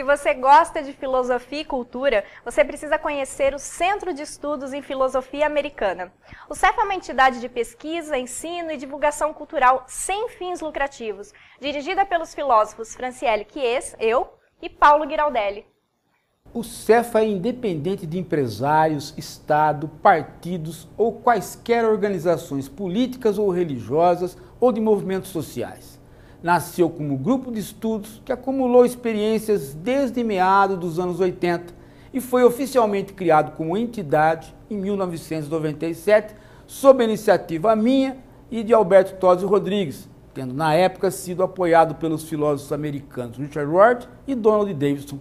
você gosta de filosofia e cultura, você precisa conhecer o Centro de Estudos em Filosofia Americana. O CEF é uma entidade de pesquisa, ensino e divulgação cultural sem fins lucrativos, dirigida pelos filósofos Franciele Chies, eu e Paulo Giraldelli. O CEF é independente de empresários, Estado, partidos ou quaisquer organizações políticas ou religiosas ou de movimentos sociais. Nasceu como grupo de estudos que acumulou experiências desde meados dos anos 80 e foi oficialmente criado como entidade em 1997, sob a iniciativa minha e de Alberto Tozzi Rodrigues, tendo na época sido apoiado pelos filósofos americanos Richard Rorty e Donald Davidson.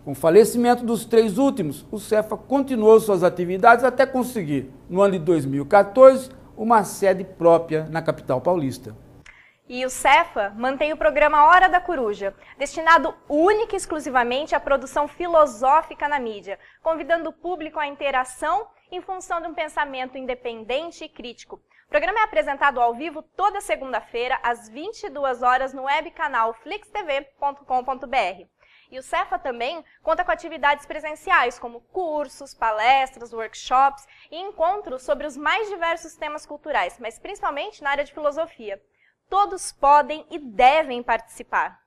Com o falecimento dos três últimos, o CEFA continuou suas atividades até conseguir, no ano de 2014, uma sede própria na capital paulista. E o CEFA mantém o programa Hora da Coruja, destinado única e exclusivamente à produção filosófica na mídia, convidando o público à interação em função de um pensamento independente e crítico. O programa é apresentado ao vivo toda segunda-feira, às 22 horas, no webcanal flixtv.com.br. E o CEFA também conta com atividades presenciais, como cursos, palestras, workshops e encontros sobre os mais diversos temas culturais, mas principalmente na área de filosofia. Todos podem e devem participar.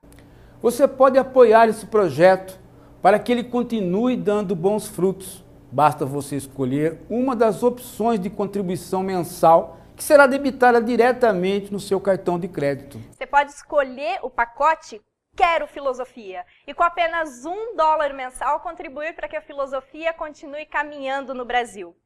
Você pode apoiar esse projeto para que ele continue dando bons frutos. Basta você escolher uma das opções de contribuição mensal que será debitada diretamente no seu cartão de crédito. Você pode escolher o pacote Quero Filosofia e com apenas $1 mensal contribuir para que a filosofia continue caminhando no Brasil.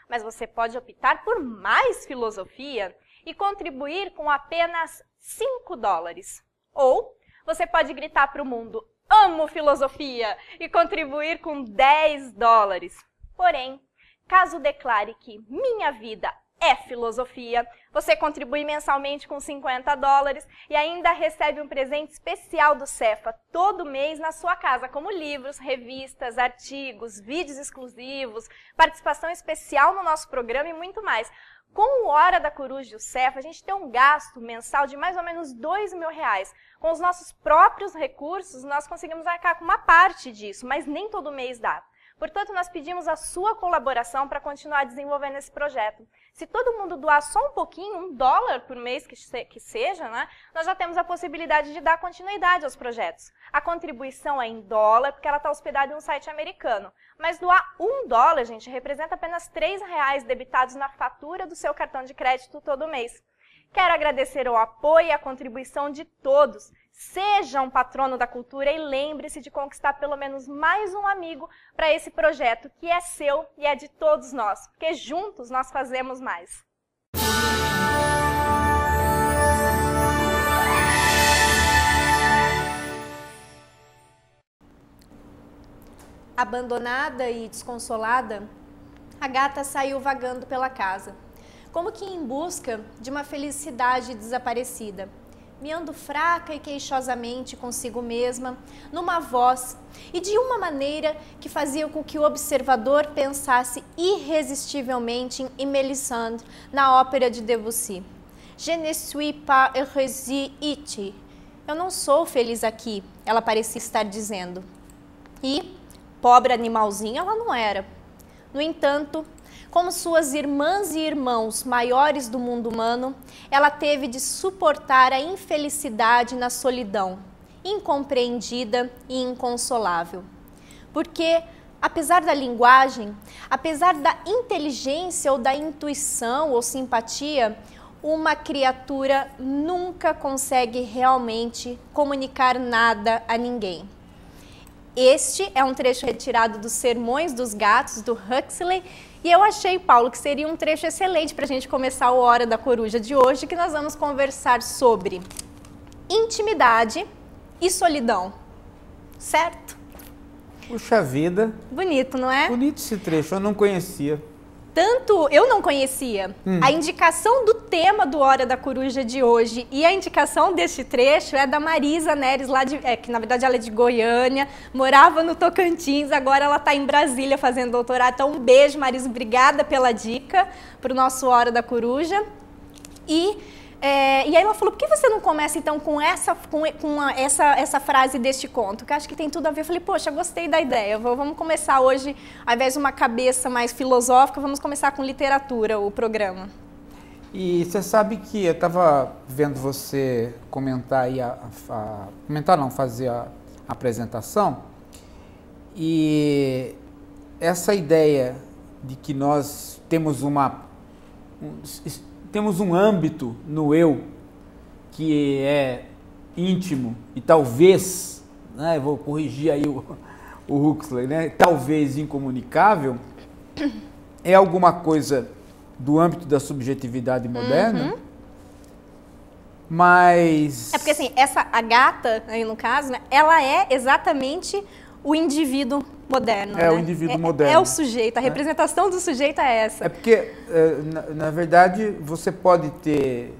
Mas você pode optar por mais filosofia e contribuir com apenas $5. Ou você pode gritar para o mundo, amo filosofia, e contribuir com $10. Porém, caso declare que minha vida é filosofia, você contribui mensalmente com $50 e ainda recebe um presente especial do CEFA todo mês na sua casa, como livros, revistas, artigos, vídeos exclusivos, participação especial no nosso programa e muito mais. Com o Hora da Coruja e o CEFA, a gente tem um gasto mensal de mais ou menos R$2.000. Com os nossos próprios recursos, nós conseguimos arcar com uma parte disso, mas nem todo mês dá. Portanto, nós pedimos a sua colaboração para continuar desenvolvendo esse projeto. Se todo mundo doar só um pouquinho, $1 por mês que seja, né, nós já temos a possibilidade de dar continuidade aos projetos. A contribuição é em dólar, porque ela está hospedada em um site americano. Mas doar $1, gente, representa apenas R$3 debitados na fatura do seu cartão de crédito todo mês. Quero agradecer o apoio e a contribuição de todos. Seja um patrono da cultura e lembre-se de conquistar pelo menos mais um amigo para esse projeto que é seu e é de todos nós, porque juntos nós fazemos mais. Abandonada e desconsolada, a gata saiu vagando pela casa, como que em busca de uma felicidade desaparecida, miando fraca e queixosamente consigo mesma, numa voz e de uma maneira que fazia com que o observador pensasse irresistivelmente em Mélisande, na ópera de Debussy. Je ne suis pas heureuse ici. Eu não sou feliz aqui, ela parecia estar dizendo. E, pobre animalzinha, ela não era. No entanto, como suas irmãs e irmãos maiores do mundo humano, ela teve de suportar a infelicidade na solidão, incompreendida e inconsolável. Porque, apesar da linguagem, apesar da inteligência ou da intuição ou simpatia, uma criatura nunca consegue realmente comunicar nada a ninguém. Este é um trecho retirado dos Sermões dos Gatos, do Huxley, e eu achei, Paulo, que seria um trecho excelente para a gente começar o Hora da Coruja de hoje, que nós vamos conversar sobre intimidade e solidão, certo? Puxa vida! Bonito, não é? Bonito esse trecho, eu não conhecia. Tanto eu não conhecia. A indicação do tema do Hora da Coruja de hoje e a indicação deste trecho é da Marisa Neres, lá que na verdade ela é de Goiânia, morava no Tocantins, agora ela está em Brasília fazendo doutorado. Então um beijo, Marisa, obrigada pela dica para o nosso Hora da Coruja. E E aí ela falou, por que você não começa então com essa frase deste conto? Que eu acho que tem tudo a ver. Eu falei, poxa, gostei da ideia. Vamos começar hoje, ao invés de uma cabeça mais filosófica, vamos começar com literatura, o programa. E você sabe que eu estava vendo você comentar aí, fazer a apresentação, e essa ideia de que nós temos um âmbito no eu que é íntimo e talvez, né, eu vou corrigir aí o Huxley, né, talvez incomunicável, é alguma coisa do âmbito da subjetividade moderna, mas... É porque assim, a gata, aí no caso, né, ela é exatamente o indivíduo moderno. É, né? O indivíduo moderno. É o sujeito, a representação do sujeito é essa. É porque, na verdade, você pode ter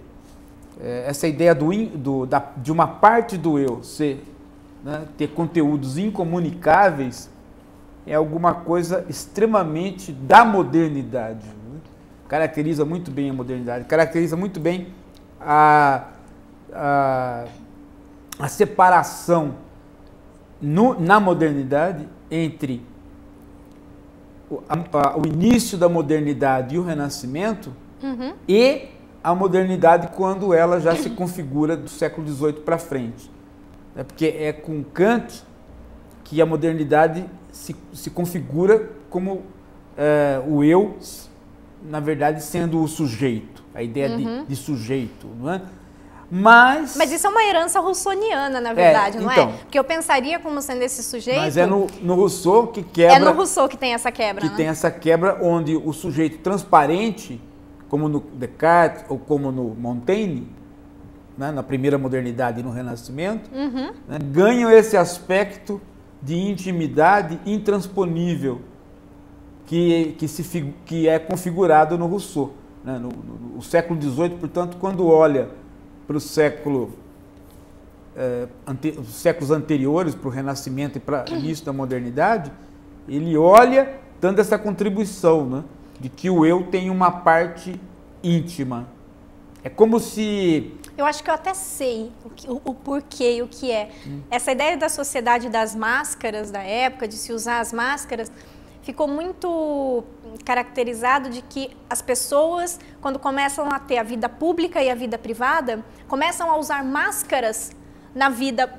essa ideia de uma parte do eu ter conteúdos incomunicáveis, é alguma coisa extremamente da modernidade. Né? Caracteriza muito bem a modernidade, caracteriza muito bem a separação na modernidade entre o início da modernidade e o Renascimento e a modernidade quando ela já se configura do século XVIII para frente. É porque é com Kant que a modernidade se configura como o eu, na verdade, sendo o sujeito, a ideia de sujeito, não é? Mas isso é uma herança russoniana, na verdade, não então, é? Porque eu pensaria como sendo esse sujeito... Mas é no Rousseau que quebra... É no Rousseau que tem essa quebra, Que tem essa quebra onde o sujeito transparente, como no Descartes ou como no Montaigne, né, na primeira modernidade e no Renascimento, né, ganham esse aspecto de intimidade intransponível que é configurado no Rousseau. Né, no século XVIII, portanto, quando olha para os séculos anteriores, para o Renascimento e para o início da modernidade, ele olha dando essa contribuição, né, de que o eu tem uma parte íntima. É como se... Eu acho que eu até sei o porquê e o que é. Essa ideia da sociedade das máscaras da época, de se usar as máscaras, ficou muito caracterizado de que as pessoas, quando começam a ter a vida pública e a vida privada, começam a usar máscaras na vida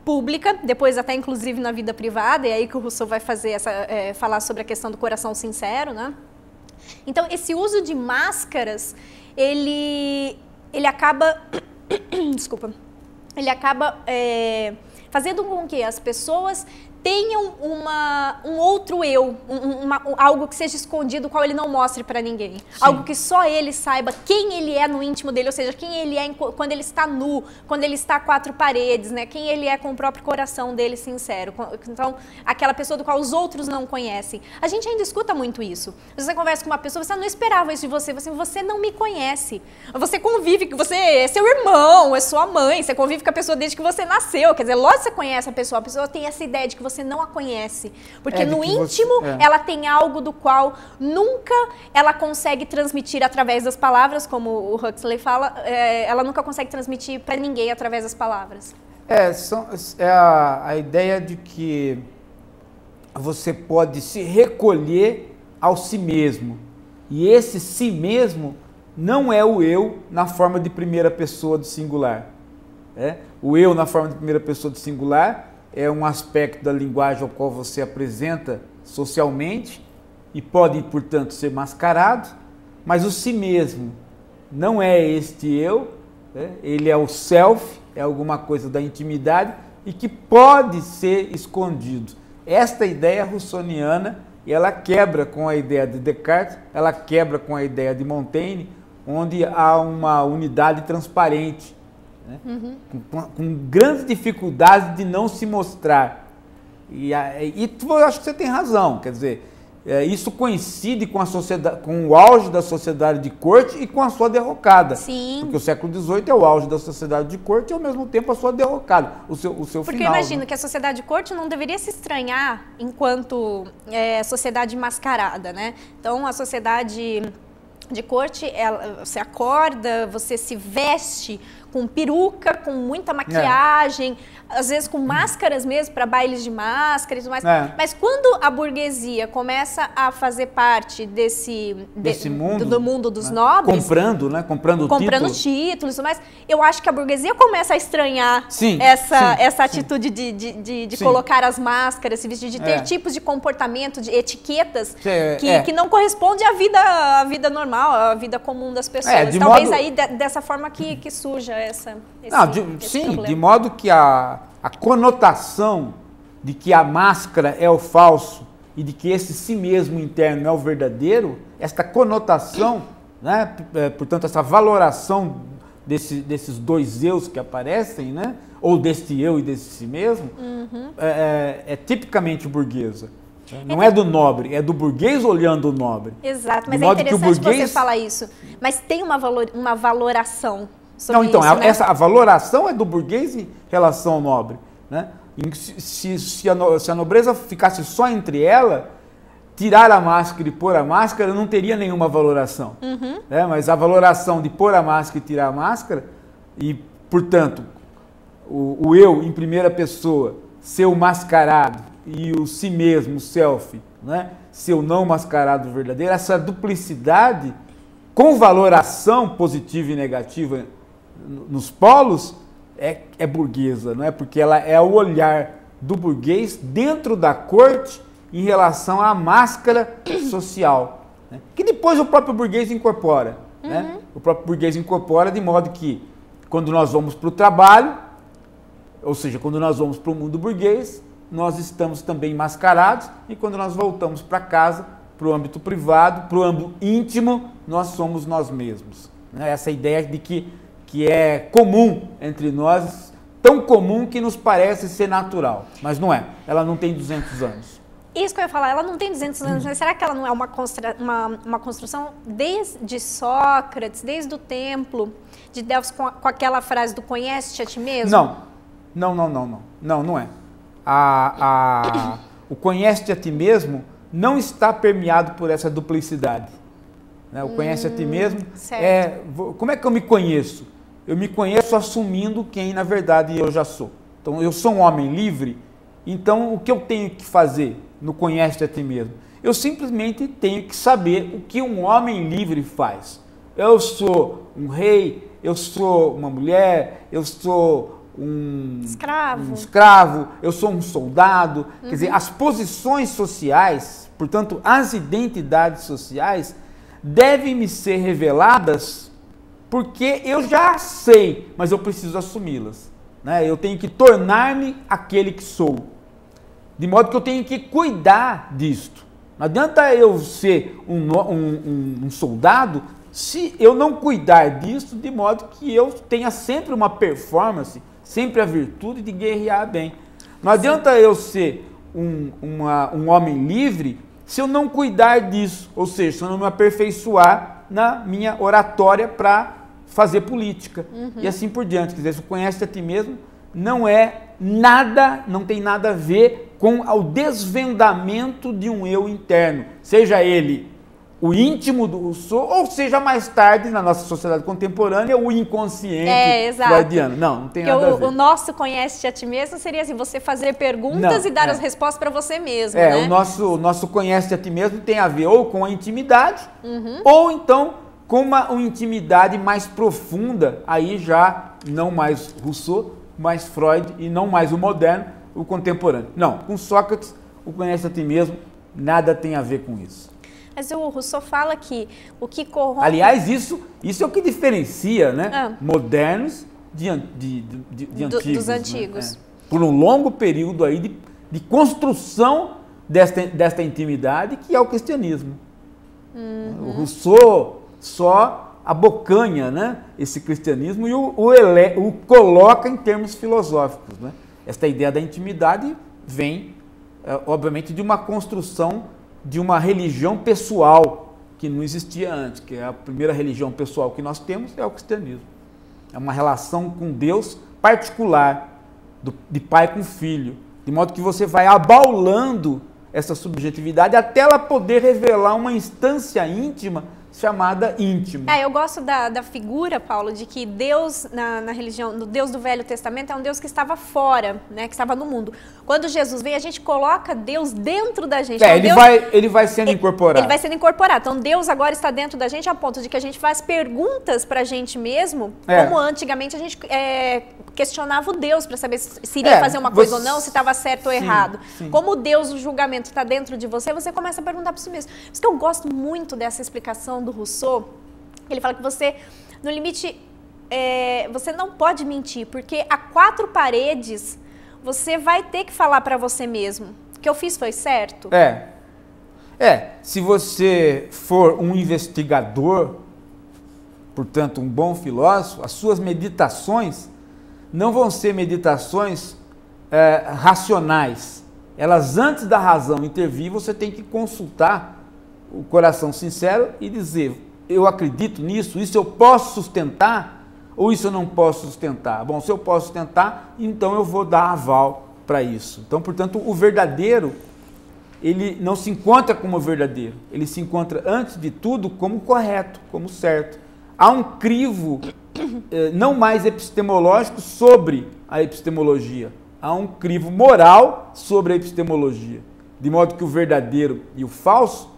pública, depois até inclusive na vida privada, e aí que o Rousseau vai fazer falar sobre a questão do coração sincero, né? Então, esse uso de máscaras, ele acaba, desculpa, ele acaba fazendo com que as pessoas tenham um outro eu, algo que seja escondido, o qual ele não mostre para ninguém. Sim. Algo que só ele saiba quem ele é no íntimo dele, ou seja, quem ele é quando ele está nu, quando ele está a quatro paredes, né? Quem ele é com o próprio coração dele sincero. Então, aquela pessoa do qual os outros não conhecem. A gente ainda escuta muito isso. Você conversa com uma pessoa, você não esperava isso de você, você não me conhece. Você convive, você é seu irmão, é sua mãe, você convive com a pessoa desde que você nasceu. Quer dizer, lógico que você conhece a pessoa tem essa ideia de que você não a conhece, porque no íntimo ela tem algo do qual nunca ela consegue transmitir através das palavras, como o Huxley fala, ela nunca consegue transmitir para ninguém através das palavras. A ideia de que você pode se recolher ao si mesmo, e esse si mesmo não é o eu na forma de primeira pessoa do singular. O eu na forma de primeira pessoa do singular é um aspecto da linguagem ao qual você apresenta socialmente e pode, portanto, ser mascarado, mas o si mesmo não é este eu, ele é o self, é alguma coisa da intimidade e que pode ser escondido. Esta ideia russoniana, ela quebra com a ideia de Descartes, ela quebra com a ideia de Montaigne, onde há uma unidade transparente, com grande dificuldade de não se mostrar. E eu acho que você tem razão, quer dizer, isso coincide com a sociedade, com o auge da sociedade de corte e com a sua derrocada. Sim. Porque o século XVIII é o auge da sociedade de corte e ao mesmo tempo a sua derrocada, o seu Porque final. Eu imagino que a sociedade de corte não deveria se estranhar enquanto sociedade mascarada, né? Então a sociedade de corte, você acorda, você se veste com peruca, com muita maquiagem, às vezes com máscaras mesmo, para bailes de máscara e tudo mais. Mas quando a burguesia começa a fazer parte desse mundo, do mundo dos nobres... Comprando títulos e tudo mais, eu acho que a burguesia começa a estranhar essa atitude de colocar as máscaras, se vestir, de ter tipos de comportamento, de etiquetas que não correspondem à vida normal, à vida comum das pessoas. Talvez aí dessa forma que surja esse problema. De modo que a conotação de que a máscara é o falso e de que esse si mesmo interno é o verdadeiro, esta conotação, né, portanto, essa valoração desses dois eus que aparecem, né, ou deste eu e desse si mesmo, é tipicamente burguesa. Não é do nobre, é do burguês olhando o nobre. Exato, mas é interessante você falar isso. Mas tem uma valoração sobre isso, né? A valoração é do burguês em relação ao nobre, né? Se a nobreza ficasse só entre ela, tirar a máscara e pôr a máscara não teria nenhuma valoração. Né? Mas a valoração de pôr a máscara e tirar a máscara, e, portanto, o eu em primeira pessoa, ser o mascarado, e o si mesmo, o self, né? Ser o não mascarado verdadeiro, essa duplicidade com valoração positiva e negativa nos polos é burguesa, não é? Porque ela é o olhar do burguês dentro da corte em relação à máscara social, né? Que depois o próprio burguês incorpora, né? O próprio burguês incorpora de modo que quando nós vamos para o trabalho, ou seja, quando nós vamos para o mundo burguês, nós estamos também mascarados, e quando nós voltamos para casa, para o âmbito privado, para o âmbito íntimo, nós somos nós mesmos. Essa ideia de que é comum entre nós, tão comum que nos parece ser natural, mas não é. Ela não tem 200 anos. Isso que eu ia falar, ela não tem 200 anos, mas será que ela não é uma construção desde Sócrates, desde o templo de Delfos, com aquela frase do conhece-te a ti mesmo? Não é. O conhece-te a ti mesmo não está permeado por essa duplicidade. Né? O conhece a ti mesmo como é que eu me conheço? Eu me conheço assumindo quem na verdade eu já sou. Então eu sou um homem livre, então o que eu tenho que fazer no conhece a ti mesmo? Eu simplesmente tenho que saber o que um homem livre faz. Eu sou um rei, eu sou uma mulher, eu sou um escravo, eu sou um soldado. Quer dizer, as posições sociais, portanto, as identidades sociais, devem me ser reveladas porque eu já sei, mas eu preciso assumi-las. Né? Eu tenho que tornar-me aquele que sou. De modo que eu tenho que cuidar disto. Não adianta eu ser um soldado se eu não cuidar disso, de modo que eu tenha sempre uma performance, sempre a virtude de guerrear bem. Não adianta eu ser um homem livre se eu não cuidar disso, ou seja, se eu não me aperfeiçoar na minha oratória para fazer política. E assim por diante. Quer dizer, se conhece a ti mesmo, não tem nada a ver com o desvendamento de um eu interno, seja ele o íntimo do Rousseau, ou seja, mais tarde, na nossa sociedade contemporânea, o inconsciente freudiano. Não tem nada a ver. O nosso conhece-te a ti mesmo seria assim, você fazer perguntas e dar as respostas para você mesmo, né? O nosso conhece-te a ti mesmo tem a ver ou com a intimidade, ou então com uma intimidade mais profunda, aí já não mais Rousseau, mais Freud, e não mais o moderno, o contemporâneo. Não, com Sócrates, o conhece a ti mesmo, nada tem a ver com isso. Mas o Rousseau fala que o que corrompe... Aliás, isso é o que diferencia, né, modernos de antigos. Dos antigos. Né? Por um longo período aí de construção desta intimidade que é o cristianismo. O Rousseau só abocanha, né, esse cristianismo e o coloca em termos filosóficos. Né? Esta ideia da intimidade vem, obviamente, de uma construção de uma religião pessoal que não existia antes, que é a primeira religião pessoal que nós temos é o cristianismo. É uma relação com Deus particular, de pai com filho, de modo que você vai abaulando essa subjetividade até ela poder revelar uma instância íntima chamada íntimo. Eu gosto da figura, Paulo, de que Deus, na religião, no Deus do Velho Testamento, é um Deus que estava fora, né, que estava no mundo. Quando Jesus vem, a gente coloca Deus dentro da gente. Ele vai sendo incorporado. Ele vai sendo incorporado. Então, Deus agora está dentro da gente a ponto de que a gente faz perguntas para a gente mesmo, como antigamente a gente questionava o Deus para saber se iria fazer uma coisa ou não, se estava certo ou errado. Sim. Como Deus, o julgamento está dentro de você, você começa a perguntar para si mesmo. Por isso que eu gosto muito dessa explicação do Rousseau. Ele fala que você, no limite, você não pode mentir, porque a 4 paredes você vai ter que falar para você mesmo. O que eu fiz foi certo? Se você for um investigador, portanto um bom filósofo, as suas meditações não vão ser meditações racionais. Elas, antes da razão intervir, você tem que consultar o coração sincero e dizer: eu acredito nisso, isso eu posso sustentar ou isso eu não posso sustentar? Bom, se eu posso sustentar, então eu vou dar aval para isso. Então, portanto, o verdadeiro, ele não se encontra como verdadeiro, ele se encontra, antes de tudo, como correto, como certo. Há um crivo não mais epistemológico sobre a epistemologia, há um crivo moral sobre a epistemologia, de modo que o verdadeiro e o falso,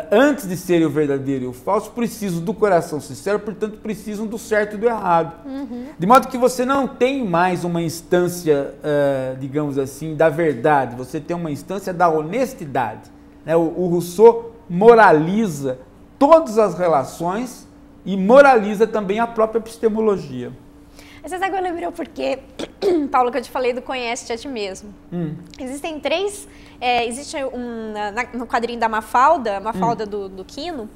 antes de serem o verdadeiro e o falso, precisam do coração sincero, portanto precisam do certo e do errado. De modo que você não tem mais uma instância, digamos assim, da verdade, você tem uma instância da honestidade. O Rousseau moraliza todas as relações e moraliza também a própria epistemologia. Você sabe que eu lembrei o porquê, Paulo, que eu te falei do conhece-te a ti mesmo. Existem 3, existe no quadrinho da Mafalda do Quino,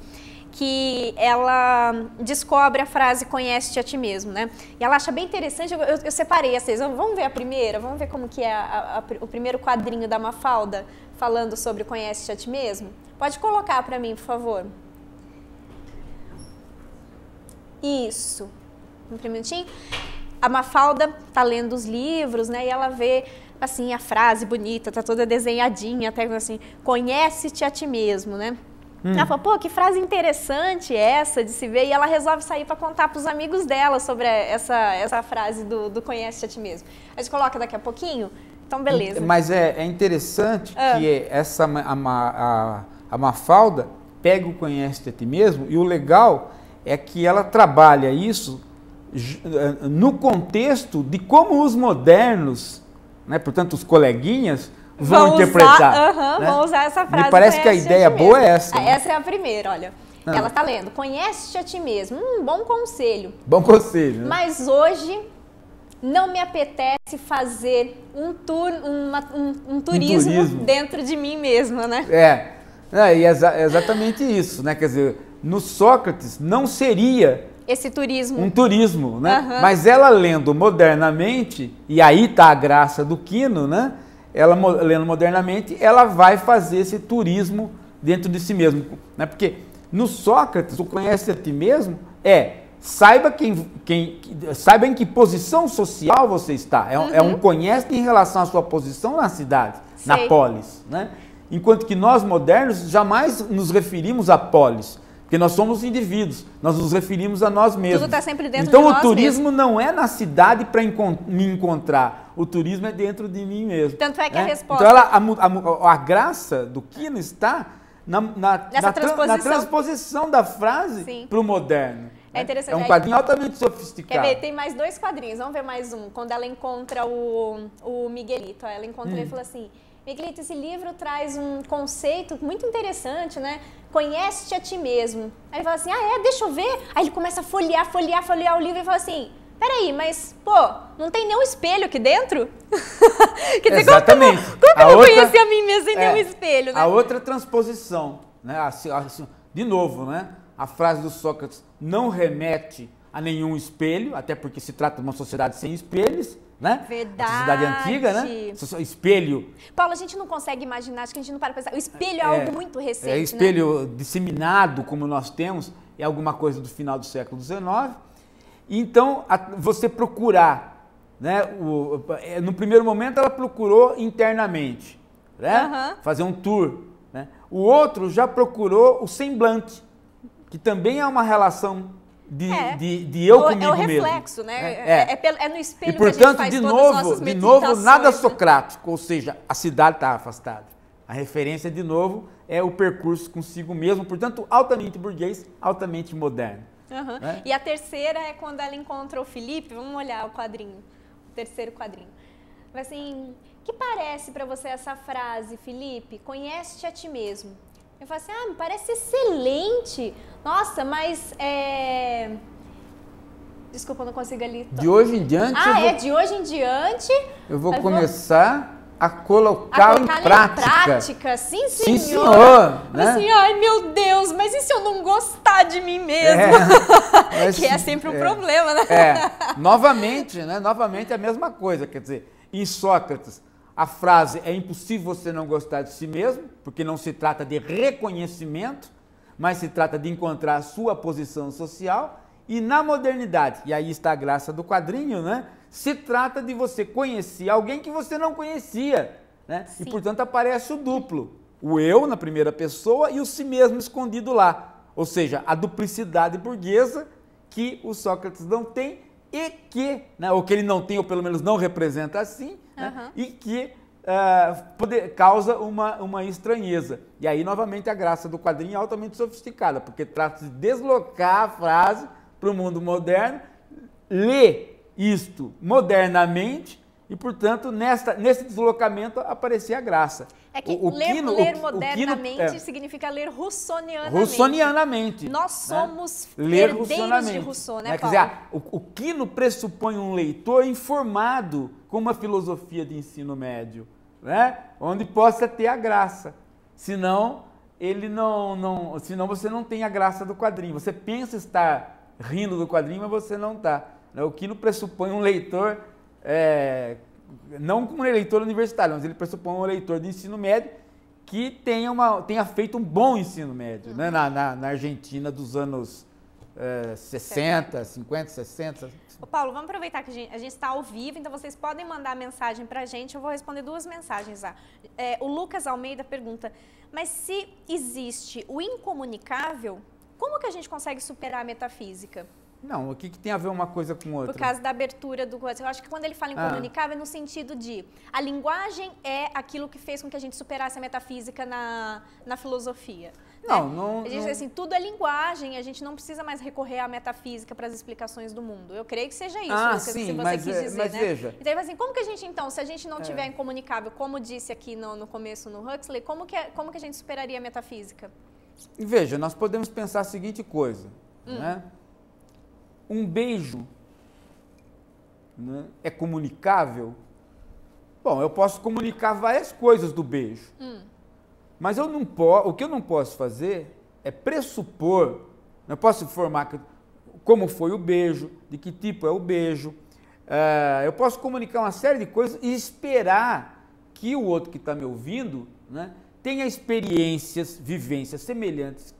que ela descobre a frase conhece-te a ti mesmo, né? E ela acha bem interessante, eu separei essas, vamos ver a primeira, vamos ver como que é o primeiro quadrinho da Mafalda, falando sobre conhece-te a ti mesmo? Pode colocar para mim, por favor. Isso. Um minutinho. A Mafalda tá lendo os livros, né? E ela vê, assim, a frase bonita, tá toda desenhadinha, até assim, conhece-te a ti mesmo, né? Ela fala, pô, que frase interessante essa de se ver. E ela resolve sair para contar para os amigos dela sobre essa frase do conhece-te a ti mesmo. A gente coloca daqui a pouquinho? Então, beleza. Mas é interessante que a Mafalda pega o conhece-te a ti mesmo, e o legal é que ela trabalha isso no contexto de como os modernos, né, portanto os coleguinhas, vão interpretar. Né? Vão usar essa frase. Me parece que a ideia boa é essa. Essa é a primeira, olha. Ela está lendo, conhece-te a ti mesmo. Bom conselho. Bom conselho. Né? Mas hoje não me apetece fazer um turismo dentro de mim mesma, né? E é exatamente isso, né? Quer dizer, no Sócrates não seria esse turismo. Um turismo, né? Mas ela lendo modernamente, e aí está a graça do Quino, né? Ela lendo modernamente, ela vai fazer esse turismo dentro de si mesmo, né? Porque no Sócrates, o conhece a ti mesmo saiba saiba em que posição social você está. É um conhece em relação à sua posição na cidade, na polis, né? Enquanto que nós modernos jamais nos referimos à polis, porque nós somos indivíduos, nós nos referimos a nós mesmos. Tudo está sempre dentro de nós mesmos. Então o turismo não é na cidade para me encontrar, o turismo é dentro de mim mesmo. Tanto é que a resposta... Então a graça do Quino está na transposição da frase para o moderno. É interessante. É um quadrinho altamente sofisticado. Quer ver? Tem mais 2 quadrinhos, vamos ver mais um. Quando ela encontra o Miguelito, ela encontra ele e fala assim... Miguelito, esse livro traz um conceito muito interessante, né? Conhece-te a ti mesmo. Aí ele fala assim, deixa eu ver. Aí ele começa a folhear o livro e fala assim, peraí, mas, não tem nenhum espelho aqui dentro? Quer dizer, exatamente. Como eu não conheci a mim mesmo sem nenhum espelho, né? A outra transposição, né? De novo, né? A frase do Sócrates não remete a nenhum espelho, até porque se trata de uma sociedade sem espelhos, né? Verdade. A sociedade antiga, né? Espelho. Paulo, a gente não consegue imaginar, acho que a gente não para pensar. O espelho é algo muito recente, espelho disseminado, como nós temos, é alguma coisa do final do século XIX. Então, você procurar, né? No primeiro momento, ela procurou internamente, né? Fazer um tour. Né? O outro já procurou o semblante. que também é uma relação de eu comigo mesmo. É o reflexo, mesmo. Né? É no espelho e, portanto, que a gente faz todas as nossas meditações. De novo, nada socrático, ou seja, a cidade está afastada. A referência, de novo, é o percurso consigo mesmo, portanto, altamente burguês, altamente moderno. Uhum. Né? E a terceira é quando ela encontra o Felipe, vamos olhar o quadrinho, o terceiro quadrinho. Vai assim, que parece para você essa frase, Felipe? Conhece-te a ti mesmo. Eu falo assim, me parece excelente. Nossa, mas desculpa, eu não consigo ali. De hoje em diante... de hoje em diante... Eu vou começar a colocar em prática. Sim, senhor. Sim, senhor. Né? Assim, ai, meu Deus, mas e se eu não gostar de mim mesmo? Que é sempre um problema, né? Novamente, né? Novamente é a mesma coisa, quer dizer, em Sócrates, a frase é impossível você não gostar de si mesmo, porque não se trata de reconhecimento, mas se trata de encontrar a sua posição social. E na modernidade, e aí está a graça do quadrinho, né? Se trata de você conhecer alguém que você não conhecia, né? E, portanto, aparece o duplo. O eu na primeira pessoa e o si mesmo escondido lá. Ou seja, a duplicidade burguesa que o Sócrates não tem e que, né, ou que ele não tem, ou pelo menos não representa assim, né, e que causa uma estranheza. E aí, novamente, a graça do quadrinho é altamente sofisticada, porque trata de deslocar a frase para o mundo moderno, ler isto modernamente e, portanto, nesse deslocamento aparecia a graça. É que ler modernamente significa ler russonianamente. Russonianamente. Nós somos herdeiros de Rousseau, né, Paulo? Quer dizer, o Quino pressupõe um leitor informado com uma filosofia de ensino médio, né? Onde possa ter a graça. Senão, senão você não tem a graça do quadrinho. Você pensa estar rindo do quadrinho, mas você não está. O Quino pressupõe um leitor, não como um leitor universitário, mas ele pressupõe um leitor de ensino médio que tenha feito um bom ensino médio, né? Na Argentina dos anos 60, 50, 60. Ô Paulo, vamos aproveitar que a gente está ao vivo, então vocês podem mandar mensagem para a gente, eu vou responder 2 mensagens lá. O Lucas Almeida pergunta, mas se existe o incomunicável, como que a gente consegue superar a metafísica? Não, o que tem a ver uma coisa com outra? Por causa da abertura do... Eu acho que quando ele fala incomunicável é no sentido de... A linguagem é aquilo que fez com que a gente superasse a metafísica na filosofia. Não. A gente diz assim, tudo é linguagem, a gente não precisa mais recorrer à metafísica para as explicações do mundo. Eu creio que seja isso, Lucas, sim, se você mas, quis dizer, mas né? Veja. Então, assim, como que a gente, então, se a gente não tiver incomunicável, como disse aqui no começo no Huxley, como que a gente superaria a metafísica? Veja, nós podemos pensar a seguinte coisa, né? Um beijo, né, é comunicável? Bom, eu posso comunicar várias coisas do beijo, mas o que eu não posso fazer é pressupor, eu posso informar como foi o beijo, de que tipo é o beijo, eu posso comunicar uma série de coisas e esperar que o outro que está me ouvindo, né, tenha experiências, vivências semelhantes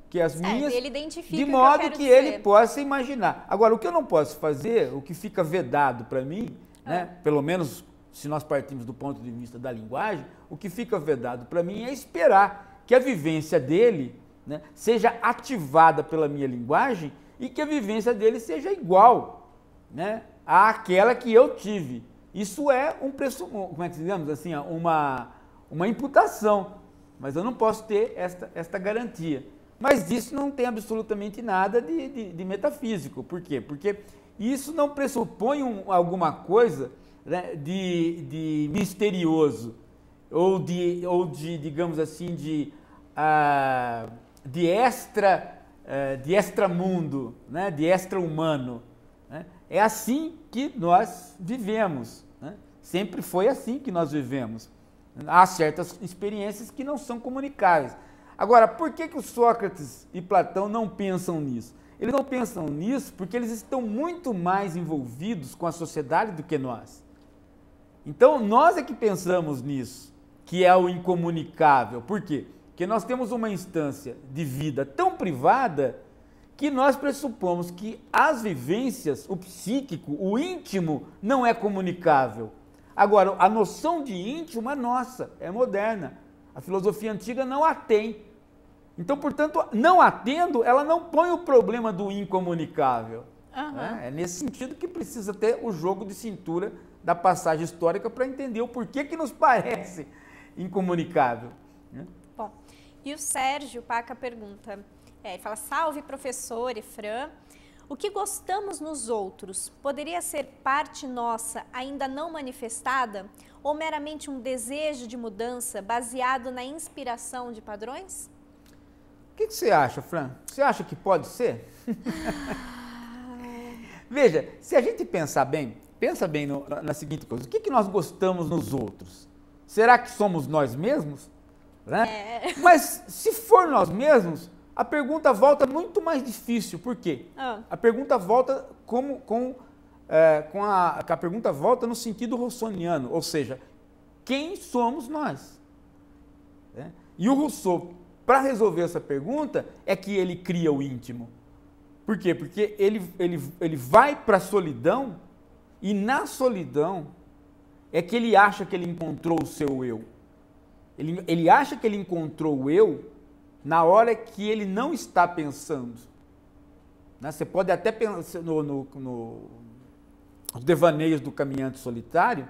que as minhas, ele identifica de modo que ele possa imaginar. Agora, o que eu não posso fazer, o que fica vedado para mim, né, pelo menos se nós partimos do ponto de vista da linguagem, o que fica vedado para mim é esperar que a vivência dele, né, seja ativada pela minha linguagem e que a vivência dele seja igual, né, àquela que eu tive. Isso é como é que digamos assim, uma imputação, mas eu não posso ter esta garantia. Mas isso não tem absolutamente nada de metafísico. Por quê? Porque isso não pressupõe alguma coisa, né, de misterioso ou de digamos assim, de extramundo, né, de extra-humano. Né? É assim que nós vivemos. Né? Sempre foi assim que nós vivemos. Há certas experiências que não são comunicáveis. Agora, por que o Sócrates e Platão não pensam nisso? Eles não pensam nisso porque eles estão muito mais envolvidos com a sociedade do que nós. Então, nós é que pensamos nisso, que é o incomunicável. Por quê? Porque nós temos uma instância de vida tão privada que nós pressupomos que as vivências, o psíquico, o íntimo, não é comunicável. Agora, a noção de íntimo é nossa, é moderna. A filosofia antiga não a tem. Então, portanto, não atendo, ela não põe o problema do incomunicável. Né? É nesse sentido que precisa ter o jogo de cintura da passagem histórica para entender o porquê que nos parece incomunicável. Né? Bom, e o Sérgio Paca pergunta, fala, salve professor e Fran, o que gostamos nos outros poderia ser parte nossa ainda não manifestada ou meramente um desejo de mudança baseado na inspiração de padrões? O que você acha, Fran? Você acha que pode ser? Veja, se a gente pensa bem na seguinte coisa, o que nós gostamos nos outros? Será que somos nós mesmos? Né? Mas se for nós mesmos, a pergunta volta muito mais difícil. Por quê? A pergunta volta a pergunta volta no sentido russoniano, ou seja, quem somos nós? Né? E o Rousseau, para resolver essa pergunta, é que ele cria o íntimo. Por quê? Porque ele vai para a solidão e na solidão é que ele acha que ele encontrou o seu eu. Ele acha que ele encontrou o eu na hora que ele não está pensando. Né? Você pode até pensar nos devaneios do caminhante solitário,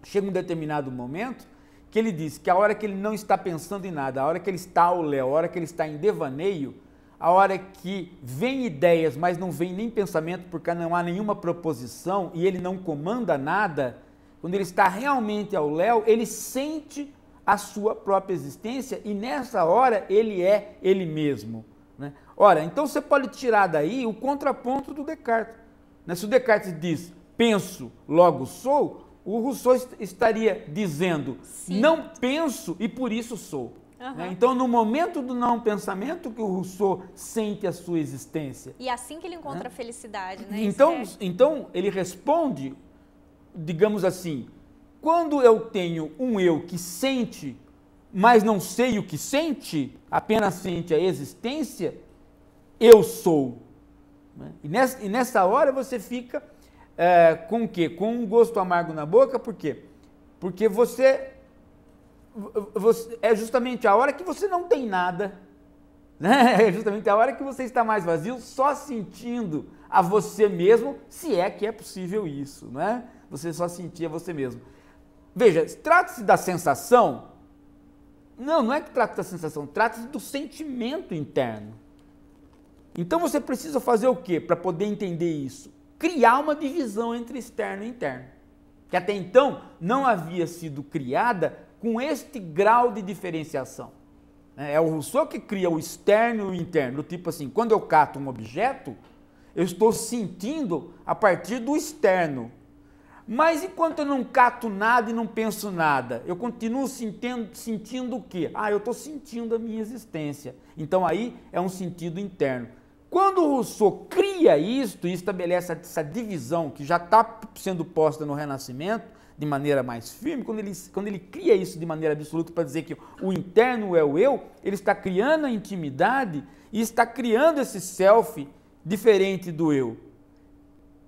chega um determinado momento que ele diz que a hora que ele não está pensando em nada, a hora que ele está ao léu, a hora que ele está em devaneio, a hora que vem ideias, mas não vem nem pensamento, porque não há nenhuma proposição e ele não comanda nada, quando ele está realmente ao léu, ele sente a sua própria existência e nessa hora ele é ele mesmo. Né? Ora, então você pode tirar daí o contraponto do Descartes. Né? Se o Descartes diz, penso, logo sou, o Rousseau estaria dizendo, sim, não penso e por isso sou. Né? Então, no momento do não pensamento que o Rousseau sente a sua existência. E assim que ele encontra a felicidade. Né? Então, ele responde, digamos assim, quando eu tenho um eu que sente, mas não sei o que sente, apenas sente a existência, eu sou. Né? E nessa hora você fica com o quê? Com um gosto amargo na boca, por quê? Porque você é justamente a hora que você não tem nada, né? É justamente a hora que você está mais vazio, só sentindo a você mesmo, se é que é possível isso, não é? Você só sentir a você mesmo. Veja, trata-se da sensação, não é que trata-se da sensação, trata-se do sentimento interno. Então você precisa fazer o quê para poder entender isso? Criar uma divisão entre externo e interno, que até então não havia sido criada com este grau de diferenciação. É o Rousseau que cria o externo e o interno, do tipo assim, quando eu cato um objeto, eu estou sentindo a partir do externo. Mas enquanto eu não cato nada e não penso nada, eu continuo sentindo o quê? Eu estou sentindo a minha existência. Então aí é um sentido interno. Quando o Rousseau cria isto e estabelece essa divisão que já está sendo posta no Renascimento, de maneira mais firme, quando ele cria isso de maneira absoluta para dizer que o interno é o eu, ele está criando a intimidade e está criando esse self diferente do eu.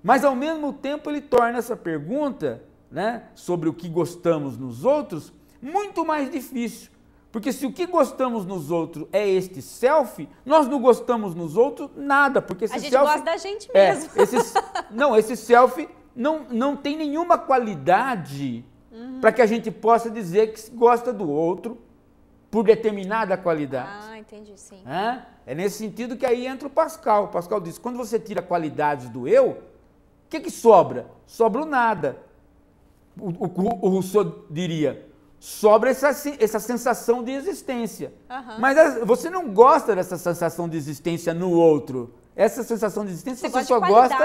Mas ao mesmo tempo ele torna essa pergunta, né, sobre o que gostamos nos outros muito mais difícil. Porque se o que gostamos nos outros é este self, nós não gostamos nos outros nada. Porque esse a gente gosta da gente mesmo. Esse self não tem nenhuma qualidade para que a gente possa dizer que gosta do outro por determinada qualidade. Entendi, sim. É nesse sentido que aí entra o Pascal. O Pascal diz, quando você tira qualidades do eu, o que sobra? Sobra o nada. O Rousseau diria, sobra essa sensação de existência. Mas você não gosta dessa sensação de existência no outro. Essa sensação de existência você só gosta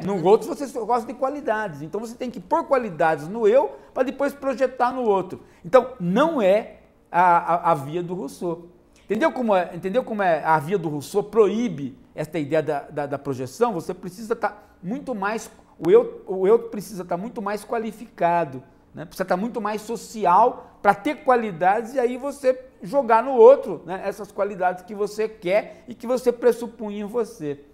no outro você só gosta de qualidades. Então você tem que pôr qualidades no eu para depois projetar no outro. Então não é a via do Rousseau. Entendeu como é a via do Rousseau proíbe esta ideia da projeção? Você precisa estar muito mais, o eu precisa estar muito mais qualificado, né? Precisa estar muito mais social para ter qualidades e aí você jogar no outro, né, essas qualidades que você quer e que você pressupõe em você.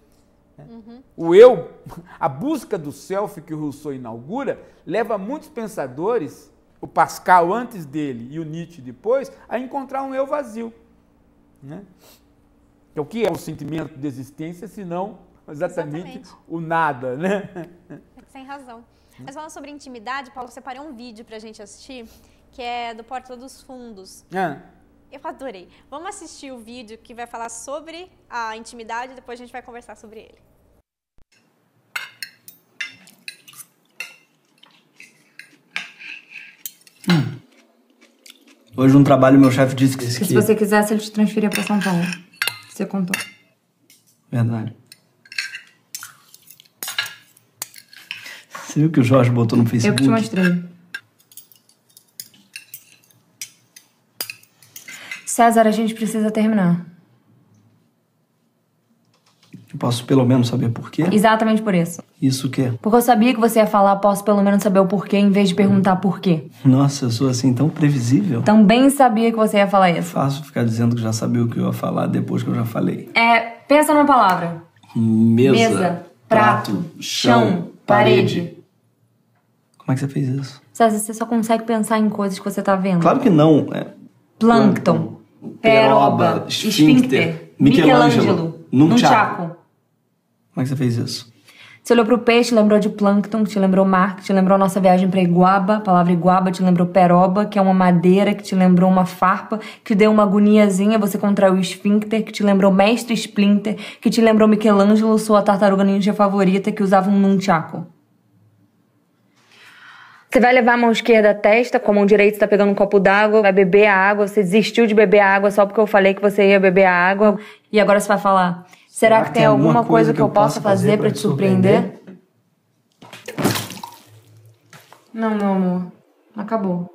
O eu, a busca do self que o Rousseau inaugura, leva muitos pensadores, o Pascal antes dele e o Nietzsche depois, a encontrar um eu vazio. né? O que é o sentimento de existência, se não exatamente o nada, né? Sem razão. Mas falando sobre intimidade, Paulo, eu separei um vídeo pra gente assistir, que é do Porta dos Fundos. Eu adorei. Vamos assistir o vídeo que vai falar sobre a intimidade e depois a gente vai conversar sobre ele. Hoje no trabalho meu chefe disse que... Se você quisesse, ele te transferia pra São Paulo. Você contou. Verdade. Você viu que o Jorge botou no Facebook? Eu que te mostrei. César, a gente precisa terminar. Eu posso pelo menos saber por quê? Exatamente por isso. Isso o quê? Porque eu sabia que você ia falar, posso pelo menos saber o porquê, em vez de perguntar por quê. Nossa, eu sou assim tão previsível. Também sabia que você ia falar isso. Fácil ficar dizendo que já sabia o que eu ia falar depois que eu já falei. Pensa numa palavra. Mesa, prato, chão, parede. Como é que você fez isso? César, você só consegue pensar em coisas que você tá vendo. Claro que não. Plâncton, peroba, esfíncter, Michelangelo, nunchaku. Como é que você fez isso? Você olhou pro peixe, lembrou de plâncton, que te lembrou mar, que te lembrou a nossa viagem pra Iguaba. A palavra Iguaba te lembrou peroba, que é uma madeira, que te lembrou uma farpa, que deu uma agoniazinha, você contraiu o esfíncter, que te lembrou mestre Splinter, que te lembrou Michelangelo, sua tartaruga ninja favorita, que usava um nunchaku. Você vai levar a mão esquerda à testa, com a mão direita você tá pegando um copo d'água, vai beber a água, você desistiu de beber a água só porque eu falei que você ia beber a água. E agora você vai falar, será que tem alguma coisa que eu possa fazer pra te surpreender? Não, meu amor. Acabou.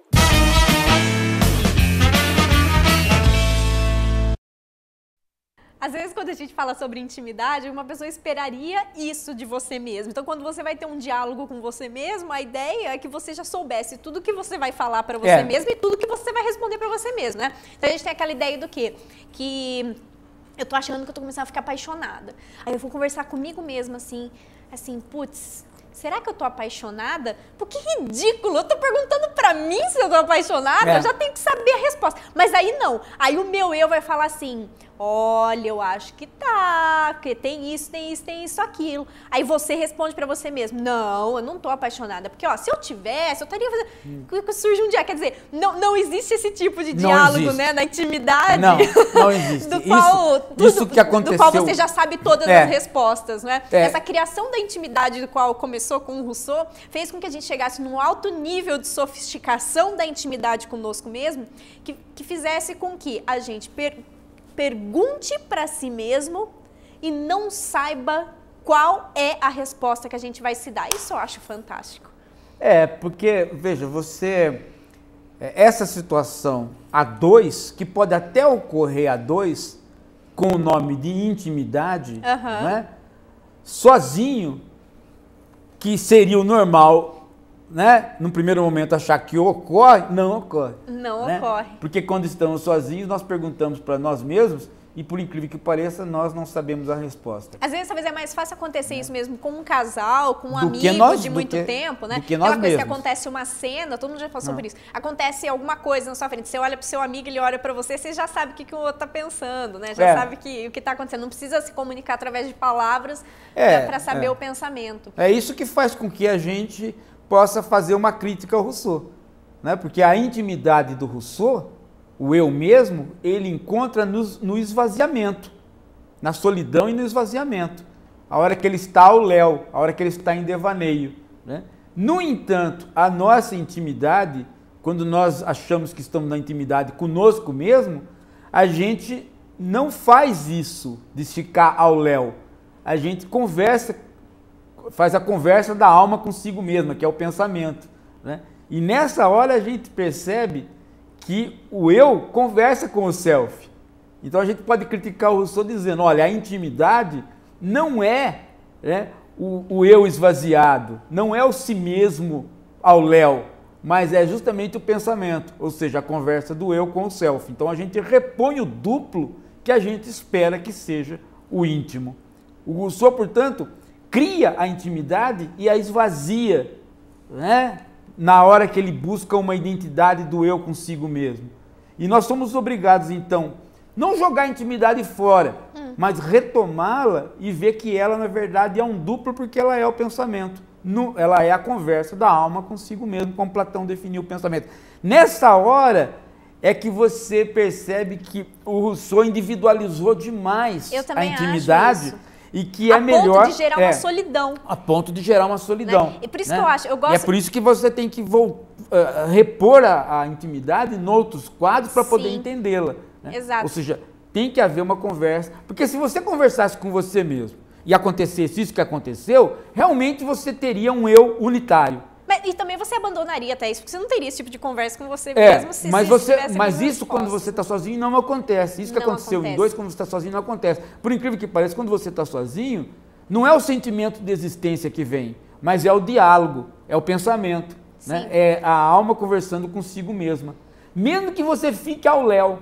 Às vezes, quando a gente fala sobre intimidade, uma pessoa esperaria isso de você mesmo. Então, quando você vai ter um diálogo com você mesmo, a ideia é que você já soubesse tudo que você vai falar pra você mesmo e tudo que você vai responder pra você mesmo, né? Então, a gente tem aquela ideia do quê? Que eu tô achando que eu tô começando a ficar apaixonada. Aí eu vou conversar comigo mesma, assim, putz, será que eu tô apaixonada? Pô, que ridículo, eu tô perguntando pra mim se eu tô apaixonada, eu já tenho que saber a resposta. Mas aí não, aí o meu eu vai falar assim, olha, eu acho que tá, porque tem isso, aquilo. Aí você responde pra você mesmo, não, eu não tô apaixonada, porque ó, se eu tivesse, eu estaria fazendo... Surge um dia, quer dizer, não existe esse tipo de diálogo, né, na intimidade. Não existe. Do qual, isso que aconteceu... Do qual você já sabe todas as respostas, né? Essa criação da intimidade do qual começou com o Rousseau, fez com que a gente chegasse num alto nível de sofisticação da intimidade conosco mesmo, que fizesse com que a gente pergunte para si mesmo e não saiba qual é a resposta que a gente vai se dar. Isso eu acho fantástico. Porque, veja, essa situação a dois, que pode até ocorrer a dois, com o nome de intimidade, né? Sozinho, que seria o normal, né? Num primeiro momento achar que ocorre, não ocorre. Não né? ocorre. Porque quando estamos sozinhos, nós perguntamos para nós mesmos e, por incrível que pareça, nós não sabemos a resposta. Às vezes, talvez é mais fácil acontecer isso mesmo com um casal, com um amigo de muito tempo, né? Do que nós Aquela coisa mesmos. que acontece uma cena, todo mundo já passou por isso. Acontece alguma coisa na sua frente, você olha pro seu amigo, ele olha pra você, você já sabe o que o outro tá pensando, né? Já sabe o que tá acontecendo. Não precisa se comunicar através de palavras para saber o pensamento. É isso que faz com que a gente possa fazer uma crítica ao Rousseau, né? Porque a intimidade do Rousseau, o eu mesmo, ele encontra no esvaziamento, na solidão e no esvaziamento. A hora que ele está ao léu, a hora que ele está em devaneio, né? No entanto, a nossa intimidade, quando nós achamos que estamos na intimidade conosco mesmo, a gente não faz isso de ficar ao léu. A gente conversa, faz a conversa da alma consigo mesma, que é o pensamento, né? E nessa hora a gente percebe que o eu conversa com o self. Então a gente pode criticar o Rousseau dizendo, olha, a intimidade não é, né, o eu esvaziado, não é o si mesmo ao léu, mas é justamente o pensamento, ou seja, a conversa do eu com o self. Então a gente repõe o duplo que a gente espera que seja o íntimo. O Rousseau, portanto, cria a intimidade e a esvazia, né? Na hora que ele busca uma identidade do eu consigo mesmo. E nós somos obrigados, então, Não jogar a intimidade fora, mas retomá-la e ver que ela, na verdade, é um duplo porque ela é o pensamento. Ela é a conversa da alma consigo mesmo, como Platão definiu o pensamento. Nessa hora é que você percebe que o Rousseau individualizou demais a intimidade e que é melhor... A ponto de gerar uma solidão. A ponto de gerar uma solidão. Né? E por isso que eu acho... Eu gosto... E é por isso que você tem que repor a intimidade em outros quadros para poder entendê-la. Né? Exato. Ou seja, tem que haver uma conversa. Porque se você conversasse com você mesmo e acontecesse isso que aconteceu, realmente você teria um eu unitário. E também você abandonaria até isso, porque você não teria esse tipo de conversa com você mesmo se mas isso quando você está sozinho não acontece. Isso que aconteceu em dois, quando você está sozinho não acontece. Por incrível que pareça, quando você está sozinho, não é o sentimento de existência que vem, mas é o diálogo, é o pensamento. Né? É a alma conversando consigo mesma. Mesmo que você fique ao léu,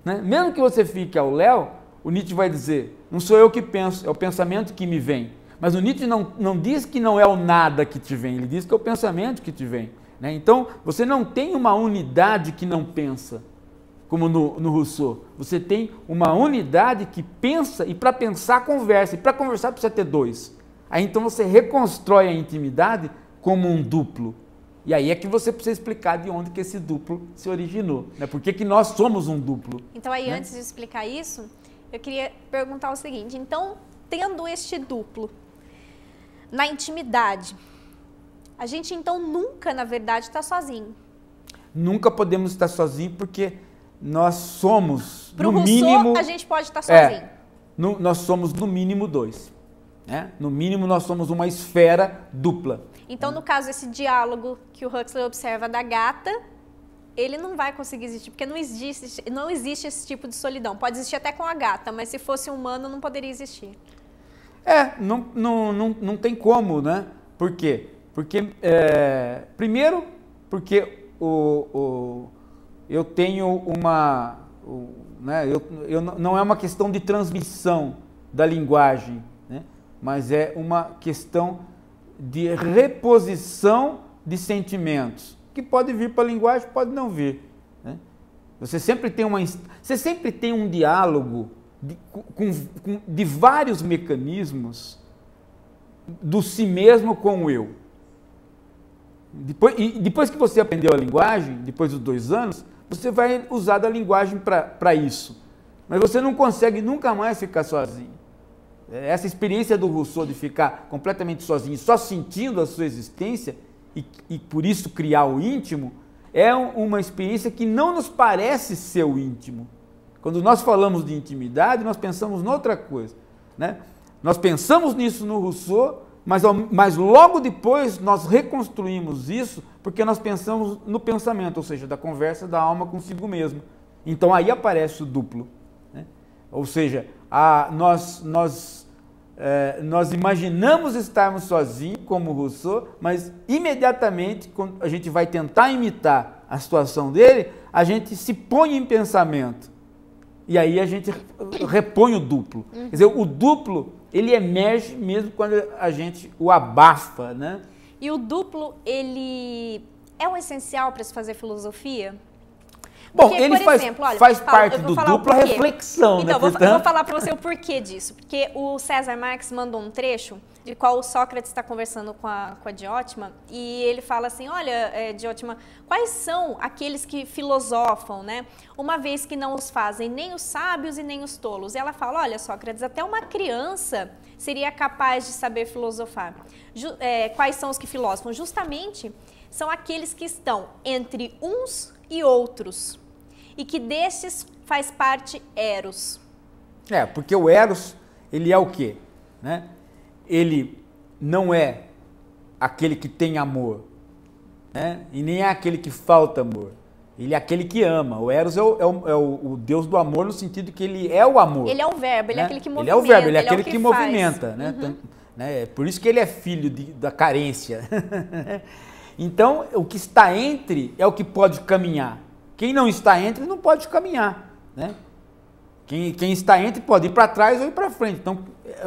né? Mesmo que você fique ao léu, o Nietzsche vai dizer, não sou eu que penso, é o pensamento que me vem. Mas o Nietzsche não diz que não é o nada que te vem, ele diz que é o pensamento que te vem. Né? Então, você não tem uma unidade que não pensa, como no Rousseau. Você tem uma unidade que pensa e para pensar conversa. E para conversar precisa ter dois. Aí então você reconstrói a intimidade como um duplo. E aí é que você precisa explicar de onde que esse duplo se originou. Né? Por que nós somos um duplo? Então aí, antes de explicar isso, eu queria perguntar o seguinte. Então, tendo este duplo na intimidade, a gente então nunca, na verdade, está sozinho. Nunca podemos estar sozinhos porque nós somos, Pro no Rousseau, mínimo... a gente pode estar sozinho. Nós somos no mínimo dois. Né? No mínimo nós somos uma esfera dupla. Então, no caso, esse diálogo que o Huxley observa da gata, ele não vai conseguir existir, porque não existe esse tipo de solidão. Pode existir até com a gata, mas se fosse humano não poderia existir. Não tem como, né? Por quê? Porque, primeiro, porque eu tenho uma... não é uma questão de transmissão da linguagem, né? Mas é uma questão de reposição de sentimentos, que pode vir para a linguagem, pode não vir. Né? Você sempre tem um diálogo de vários mecanismos do si mesmo com o eu. Depois que você aprendeu a linguagem, depois dos 2 anos, você vai usar da linguagem para isso. Mas você não consegue nunca mais ficar sozinho. Essa experiência do Rousseau de ficar completamente sozinho, só sentindo a sua existência e por isso criar o íntimo, é uma experiência que não nos parece ser o íntimo. Quando nós falamos de intimidade, nós pensamos noutra coisa. Né? Nós pensamos nisso no Rousseau, mas logo depois nós reconstruímos isso porque nós pensamos no pensamento, ou seja, da conversa da alma consigo mesmo. Então aí aparece o duplo. Né? Ou seja, nós imaginamos estarmos sozinhos, como Rousseau, mas imediatamente, quando a gente vai tentar imitar a situação dele, a gente se põe em pensamento. E aí a gente repõe o duplo. Quer dizer, o duplo, ele emerge mesmo quando a gente o abafa, né? E o duplo, ele é um essencial para se fazer filosofia? Bom, porque, ele por exemplo, olha, faz parte do duplo a reflexão, então, né? Eu vou falar para você o porquê disso. Porque o César Marx mandou um trecho de qual o Sócrates está conversando com a Diótima, e ele fala assim, olha, Diótima, quais são aqueles que filosofam, né? Uma vez que não os fazem nem os sábios e nem os tolos. E ela fala, olha, Sócrates, até uma criança seria capaz de saber filosofar. Quais são os que filosofam? Justamente são aqueles que estão entre uns e outros, e que desses faz parte Eros. Porque o Eros, ele é o quê? Né? Ele não é aquele que tem amor, né? E nem é aquele que falta amor. Ele é aquele que ama. O Eros é o deus do amor no sentido que ele é o amor. Ele é o verbo, ele é aquele que movimenta. Ele é o verbo, ele é aquele que faz. Movimenta. Né? Né? Por isso que ele é filho da carência. Então, o que está entre é o que pode caminhar. Quem não está entre não pode caminhar. Né? Quem está entre pode ir para trás ou ir para frente. Então,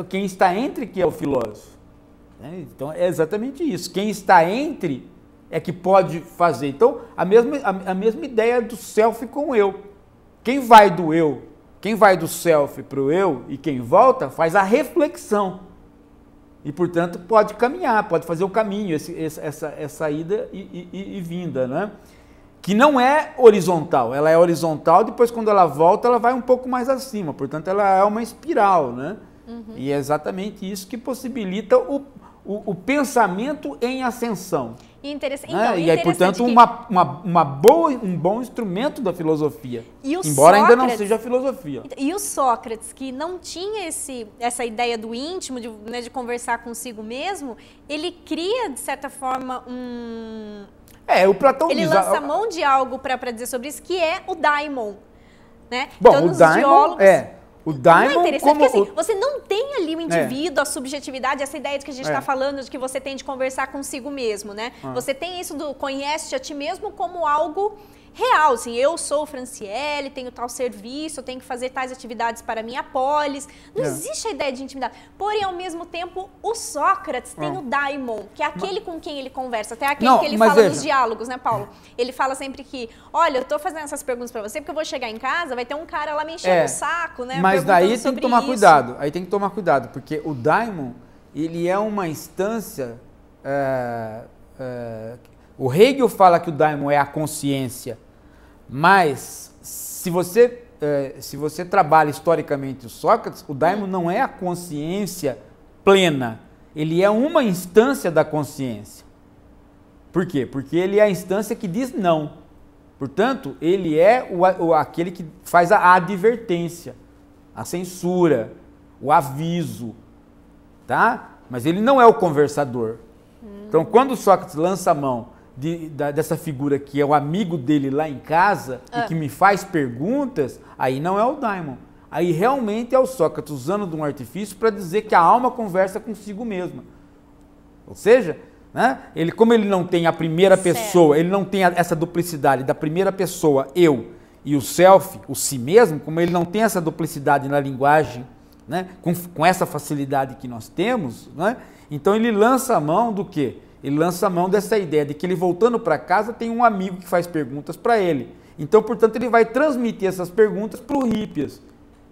quem está entre que é o filósofo. Né? Então, é exatamente isso. Quem está entre é que pode fazer. Então, a mesma ideia do self com o eu. Quem vai do eu, quem vai do self para o eu e quem volta faz a reflexão. E, portanto, pode caminhar, pode fazer o caminho, essa ida e vinda, né? Que não é horizontal, ela é horizontal, depois quando ela volta, ela vai um pouco mais acima, portanto, ela é uma espiral, né? E é exatamente isso que possibilita o pensamento em ascensão. E interessante, né? então, E aí, portanto, um bom instrumento da filosofia, embora ainda não seja filosofia. E o Sócrates, que não tinha essa ideia do íntimo, de conversar consigo mesmo, ele cria, de certa forma, o Platão ele diz... lança mão de algo para dizer sobre isso, que é o daimon. Né? Bom, então, o daimon O daimon, não é interessante, porque assim, você não tem ali o indivíduo, a subjetividade, essa ideia de que a gente está falando, de que você tem de conversar consigo mesmo, né? Você tem isso do conhece-te a ti mesmo como algo real, assim, eu sou o Franciele, tenho tal serviço, eu tenho que fazer tais atividades para a minha polis. Não existe a ideia de intimidade. Porém, ao mesmo tempo, o Sócrates tem o daimon, que é aquele com quem ele conversa, até aquele que ele fala nos diálogos, né, Paulo? Ele fala sempre que, olha, eu tô fazendo essas perguntas para você porque eu vou chegar em casa, vai ter um cara lá me enchendo o saco, né? Mas daí tem que tomar cuidado, porque o daimon, ele é uma instância... o Hegel fala que o daimon é a consciência, mas se você trabalha historicamente o Sócrates, o daimon não é a consciência plena, ele é uma instância da consciência. Por quê? Porque ele é a instância que diz não. Portanto, ele é aquele que faz a advertência, a censura, o aviso, tá? Mas ele não é o conversador. Então, quando o Sócrates lança a mão dessa figura que é o amigo dele lá em casa e que me faz perguntas, aí não é o daimon. Aí realmente é o Sócrates usando de um artifício para dizer que a alma conversa consigo mesma. Ou seja, né, como ele não tem a primeira pessoa, ele não tem essa duplicidade da primeira pessoa, eu, e o self, o si mesmo, como ele não tem essa duplicidade na linguagem, né, com essa facilidade que nós temos, né, então ele lança a mão do quê? Ele lança a mão dessa ideia de que ele voltando para casa tem um amigo que faz perguntas para ele. Então, portanto, ele vai transmitir essas perguntas para o Hippias.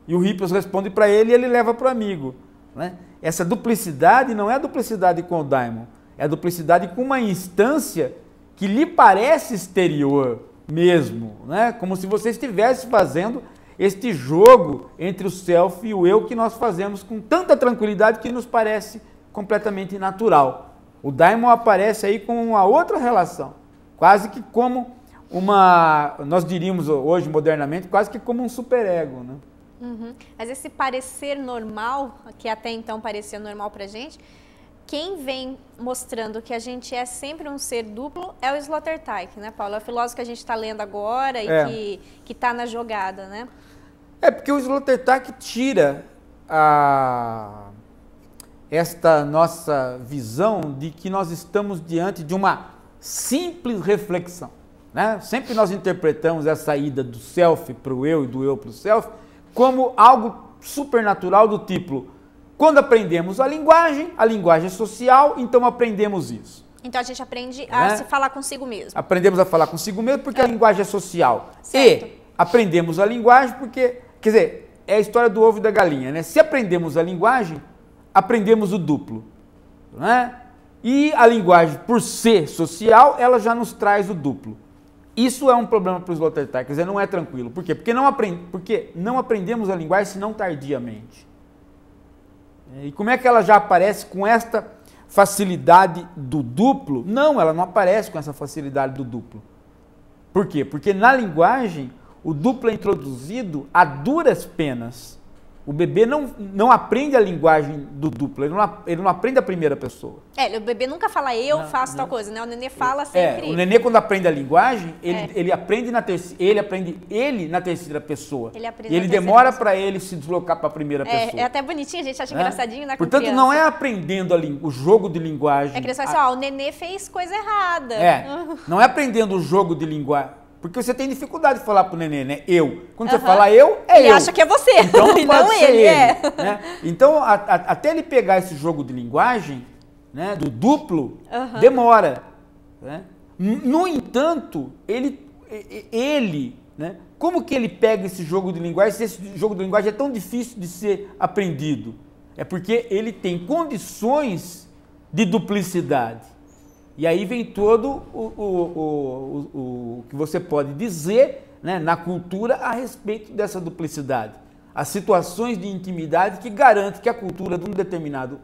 E o Hippias responde para ele e ele leva para o amigo. Né? Essa duplicidade não é a duplicidade com o daimon, é a duplicidade com uma instância que lhe parece exterior mesmo. Né? Como se você estivesse fazendo este jogo entre o self e o eu que nós fazemos com tanta tranquilidade que nos parece completamente natural. O daimon aparece aí com uma outra relação, quase que como nós diríamos hoje modernamente, quase que como um superego, né? Mas esse parecer normal, que até então parecia normal pra gente, quem vem mostrando que a gente é sempre um ser duplo é o Sloterdijk, né, Paulo? É o filósofo que a gente está lendo agora e que está na jogada, né? Porque o Sloterdijk tira esta nossa visão de que nós estamos diante de uma simples reflexão. Né? Sempre nós interpretamos essa ida do self para o eu e do eu para o self como algo supernatural do tipo, quando aprendemos a linguagem social, então aprendemos isso. Então a gente aprende a se falar consigo mesmo. Aprendemos a falar consigo mesmo porque a linguagem é social. Certo. E aprendemos a linguagem porque, quer dizer, é a história do ovo e da galinha, né? Se aprendemos a linguagem, aprendemos o duplo, né? E a linguagem, por ser social, ela já nos traz o duplo. Isso é um problema para os Sloterdijk, quer dizer, não é tranquilo. Por quê? Porque não aprendemos a linguagem senão tardiamente. E como é que ela já aparece com esta facilidade do duplo? Não, ela não aparece com essa facilidade do duplo. Por quê? Porque na linguagem, o duplo é introduzido a duras penas. O bebê não aprende a linguagem do duplo, ele não aprende a primeira pessoa. O bebê nunca fala eu faço tal coisa, né? O nenê fala sempre. O nenê quando aprende a linguagem, ele aprende na terceira pessoa. Ele demora para ele se deslocar para a primeira pessoa. É até bonitinho, a gente acha engraçadinho, né? Portanto, não é aprendendo o jogo de linguagem. Que eles falam assim, o nenê fez coisa errada. Não é aprendendo o jogo de linguagem. Porque você tem dificuldade de falar pro nenê, né? Eu. Quando você fala eu, ele acha que é você. Então não pode não ser ele. Né? Então, até ele pegar esse jogo de linguagem, né, do duplo, demora. Né? No entanto, ele né? Como que ele pega esse jogo de linguagem, se esse jogo de linguagem é tão difícil de ser aprendido? É porque ele tem condições de duplicidade. E aí vem todo o que você pode dizer, né, na cultura a respeito dessa duplicidade. As situações de intimidade que garantem que a cultura de um determinado,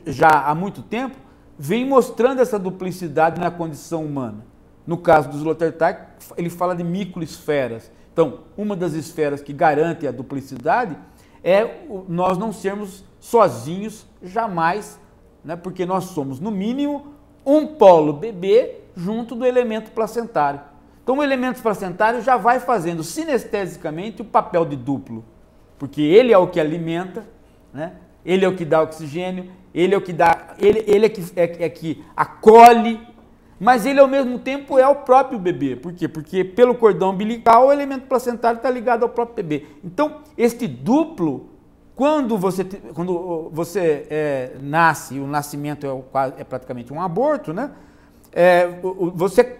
já há muito tempo, vem mostrando essa duplicidade na condição humana. No caso do Sloterdijk, ele fala de microesferas. Então, uma das esferas que garante a duplicidade é nós não sermos sozinhos jamais, né, porque nós somos, no mínimo, um polo bebê junto do elemento placentário. Então o elemento placentário já vai fazendo sinestesicamente o papel de duplo, porque ele é o que alimenta, né? Ele é o que dá oxigênio, ele é o que dá, ele é que acolhe, mas ele ao mesmo tempo é o próprio bebê. Por quê? Porque pelo cordão umbilical o elemento placentário está ligado ao próprio bebê. Então este duplo, quando você nasce, e o nascimento é praticamente um aborto, né?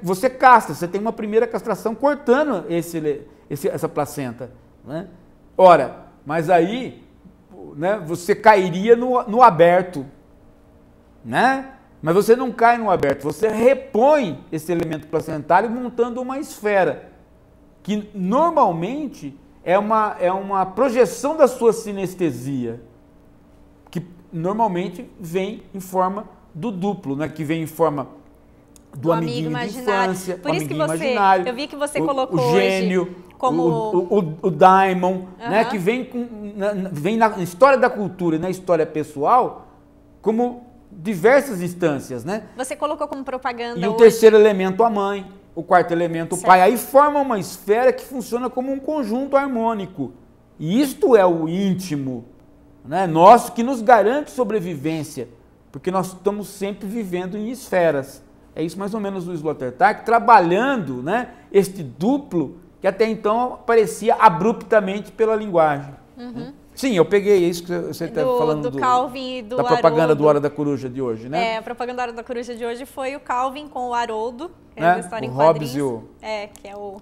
Você castra, você tem uma primeira castração cortando essa placenta, né? Ora, mas aí, né, você cairia no aberto, né? Mas você não cai no aberto, você repõe esse elemento placentário montando uma esfera, que normalmente é uma projeção da sua sinestesia, que normalmente vem em forma do duplo, né? Que vem em forma do amiguinho de infância, por isso que imaginário, eu vi que você colocou o gênio, hoje como o daimon, né, que vem na história da cultura e na história pessoal como diversas instâncias, né? Você colocou como propaganda e o hoje. terceiro elemento a mãe, o quarto elemento o pai, aí forma uma esfera que funciona como um conjunto harmônico. E isto é o íntimo, né, nosso, que nos garante sobrevivência, porque nós estamos sempre vivendo em esferas. É isso mais ou menos o Sloterdijk, trabalhando, né, este duplo que até então aparecia abruptamente pela linguagem. Né? Sim, eu peguei isso que você está falando do Calvin e do da propaganda Haroldo. do Hora da Coruja de hoje, né? A propaganda da Hora da Coruja de hoje foi o Calvin com o Haroldo, que é né? da história o em Hobbes quadrinhos. e Que é o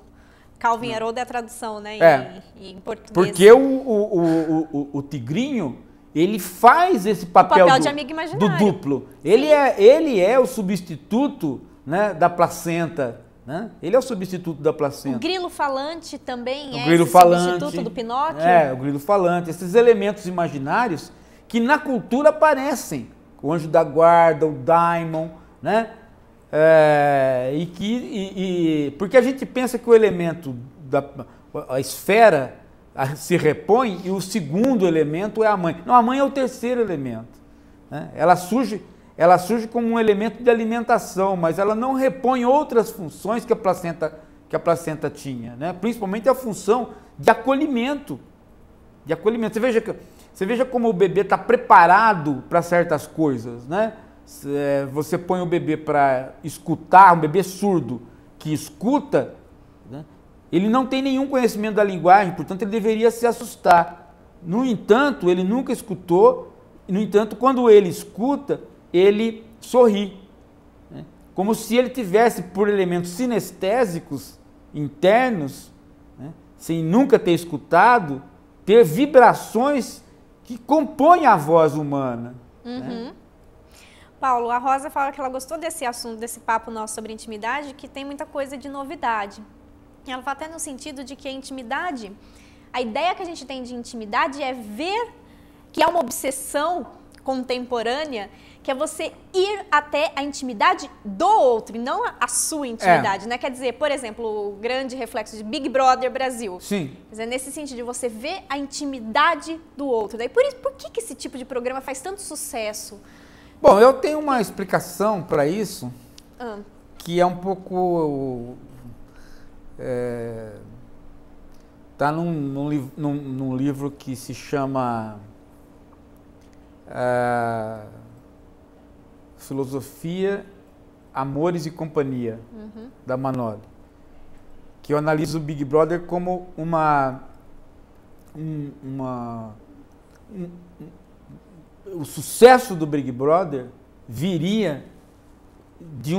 Calvin Haroldo é a tradução, né, em português. Porque o tigrinho, ele faz esse papel, de amigo do imaginário. duplo. Ele é o substituto, né, da placenta. Né? Ele é o substituto da placenta. O grilo falante também o é grilo esse falante, substituto do Pinóquio? O grilo falante. Esses elementos imaginários que na cultura aparecem. O anjo da guarda, o daimon, né? Porque a gente pensa que o elemento, a esfera se repõe e o segundo elemento é a mãe. Não, a mãe é o terceiro elemento. Né? Ela surge como um elemento de alimentação, mas ela não repõe outras funções que a placenta tinha, né? Principalmente a função de acolhimento. Você veja como o bebê está preparado para certas coisas, né? Você põe o bebê para escutar, um bebê surdo que escuta, né? Ele não tem nenhum conhecimento da linguagem, portanto ele deveria se assustar. No entanto, ele nunca escutou, no entanto, quando ele escuta, ele sorri, né? Como se ele tivesse, por elementos sinestésicos internos, né, sem nunca ter escutado, ter vibrações que compõem a voz humana. Né? Paulo, a Rosa fala que ela gostou desse assunto, desse papo nosso sobre intimidade, que tem muita coisa de novidade. Ela fala até no sentido de que a intimidade, a ideia que a gente tem de intimidade é ver que é uma obsessão contemporânea, que é você ir até a intimidade do outro e não a sua intimidade, né? Quer dizer, por exemplo, o grande reflexo de Big Brother Brasil. Sim. Quer dizer, nesse sentido de você ver a intimidade do outro. Daí, por que esse tipo de programa faz tanto sucesso? Bom, eu tenho uma explicação para isso, que é um pouco... Está num livro que se chama Filosofia, Amores e Companhia, da Manoli, que eu analiso o Big Brother como o sucesso do Big Brother viria de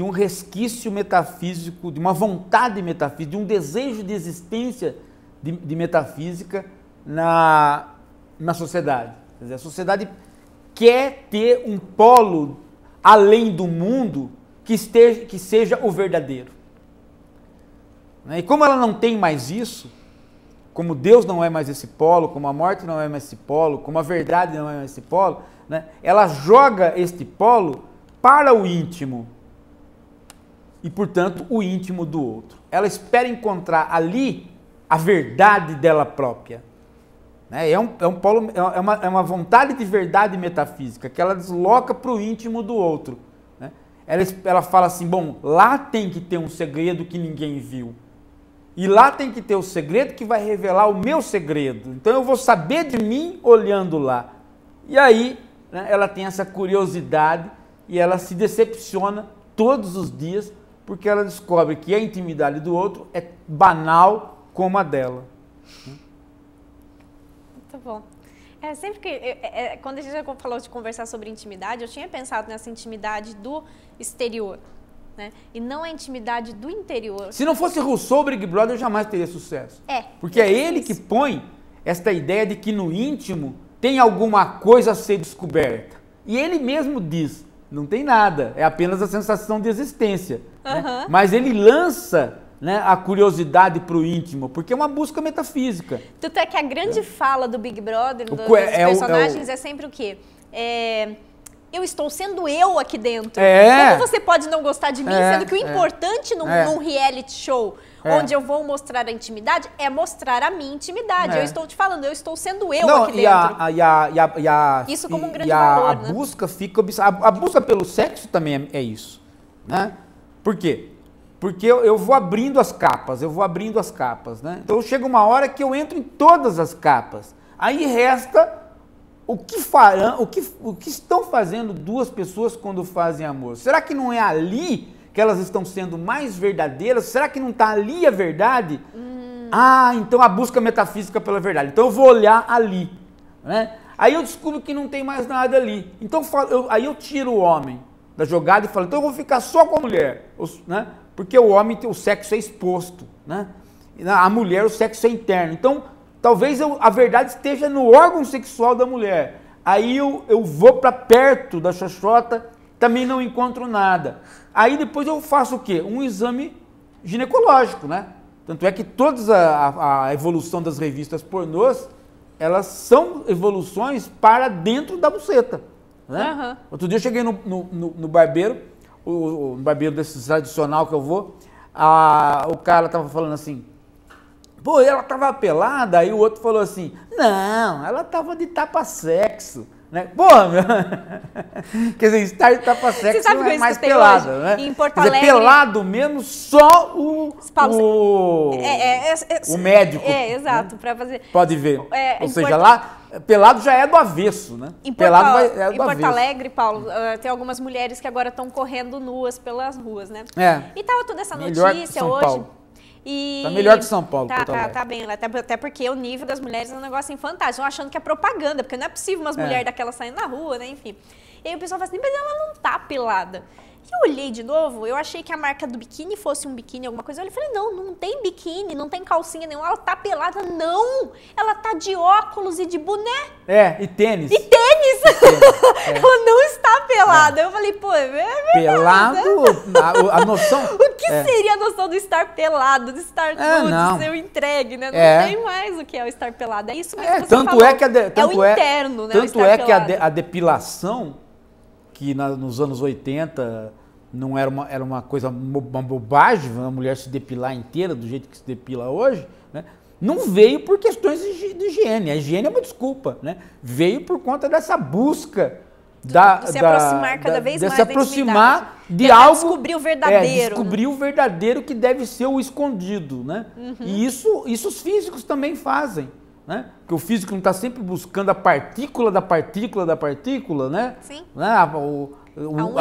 um resquício metafísico, de uma vontade metafísica, de um desejo de existência de metafísica na sociedade. Quer dizer, a sociedade quer ter um polo além do mundo que seja o verdadeiro. E como ela não tem mais isso, como Deus não é mais esse polo, como a morte não é mais esse polo, como a verdade não é mais esse polo, né, ela joga este polo para o íntimo e, portanto, o íntimo do outro. Ela espera encontrar ali a verdade dela própria. É uma vontade de verdade metafísica que ela desloca para o íntimo do outro. Né? Ela fala assim, bom, lá tem que ter um segredo que ninguém viu. E lá tem que ter o segredo que vai revelar o meu segredo. Então eu vou saber de mim olhando lá. E aí, né, ela tem essa curiosidade e ela se decepciona todos os dias porque ela descobre que a intimidade do outro é banal como a dela. Muito bom. Sempre que quando a gente falou de conversar sobre intimidade, eu tinha pensado nessa intimidade do exterior, né? E não a intimidade do interior. Se não fosse Rousseau, o Big Brother jamais teria sucesso. Porque é ele que põe esta ideia de que no íntimo tem alguma coisa a ser descoberta. E ele mesmo diz, não tem nada, é apenas a sensação de existência. Né? Mas ele lança, né, a curiosidade para o íntimo, porque é uma busca metafísica. Tanto é que a grande fala do Big Brother, dos personagens, é sempre o quê? Eu estou sendo eu aqui dentro. Como você pode não gostar de mim, sendo que o importante num reality show, onde eu vou mostrar a intimidade, é mostrar a minha intimidade. Eu estou te falando, eu estou sendo eu aqui dentro. Isso como um grande valor, né? Busca fica a busca pelo sexo também é isso, né? Por quê? Porque eu vou abrindo as capas, né? Então chega uma hora que eu entro em todas as capas. Aí resta o que estão fazendo duas pessoas quando fazem amor. Será que não é ali que elas estão sendo mais verdadeiras? Será que não está ali a verdade? Então a busca metafísica pela verdade. Então eu vou olhar ali, né? Aí eu descubro que não tem mais nada ali. Então aí eu tiro o homem da jogada e falo, então eu vou ficar só com a mulher, né? Porque o homem, o sexo é exposto, né? A mulher, o sexo é interno. Então, talvez a verdade esteja no órgão sexual da mulher. Aí eu vou para perto da xoxota, também não encontro nada. Aí depois eu faço o quê? Um exame ginecológico, né? Tanto é que toda a evolução das revistas pornôs, elas são evoluções para dentro da buceta. Né? Outro dia eu cheguei no barbeiro, o barbeiro desse tradicional que eu vou, o cara tava falando assim, pô, ela tava pelada, aí o outro falou assim, não, ela tava de tapa-sexo, né? Porra, meu. Quer dizer, estar de tapa-sexo não é mais pelada, hoje, né? Em Porto Alegre, quer dizer, pelado mesmo só o médico. Exato, né? para fazer. Pode ver. Ou seja, lá, pelado já é do avesso, né? Em Porto Alegre, Paulo, tem algumas mulheres que agora estão correndo nuas pelas ruas, né? E tava toda essa notícia hoje. Paulo. Tá melhor que São Paulo. Tá bem, até porque o nível das mulheres é um negócio assim, fantástico. Estão achando que é propaganda, porque não é possível umas mulheres daquelas saindo na rua, né? Enfim. E aí o pessoal fala assim, mas ela não tá pelada. E eu olhei de novo, eu achei que a marca do biquíni fosse um biquíni, alguma coisa. Eu falei, não tem biquíni, não tem calcinha nenhuma, ela tá pelada. Não! Ela tá de óculos e de boné. E tênis. Ela não está pelada. Eu falei, pô, é verdade. Pelado, a noção... O que seria a noção do estar pelado, de estar nude, de ser entregue, né? Não tem mais o que é o estar pelado. É isso mesmo que você falou. É o interno, né? Tanto é que a depilação, que nos anos 80 não era uma coisa, uma bobagem, a mulher se depilar inteira do jeito que se depila hoje, né? Não veio por questões de higiene. A higiene é uma desculpa, né? Veio por conta dessa busca de se aproximar cada vez mais se aproximar de algo, descobrir o verdadeiro. Descobrir o verdadeiro que deve ser o escondido, né? E isso os físicos também fazem, né? Porque o físico não está sempre buscando a partícula da partícula da partícula, né? Sim. Né? A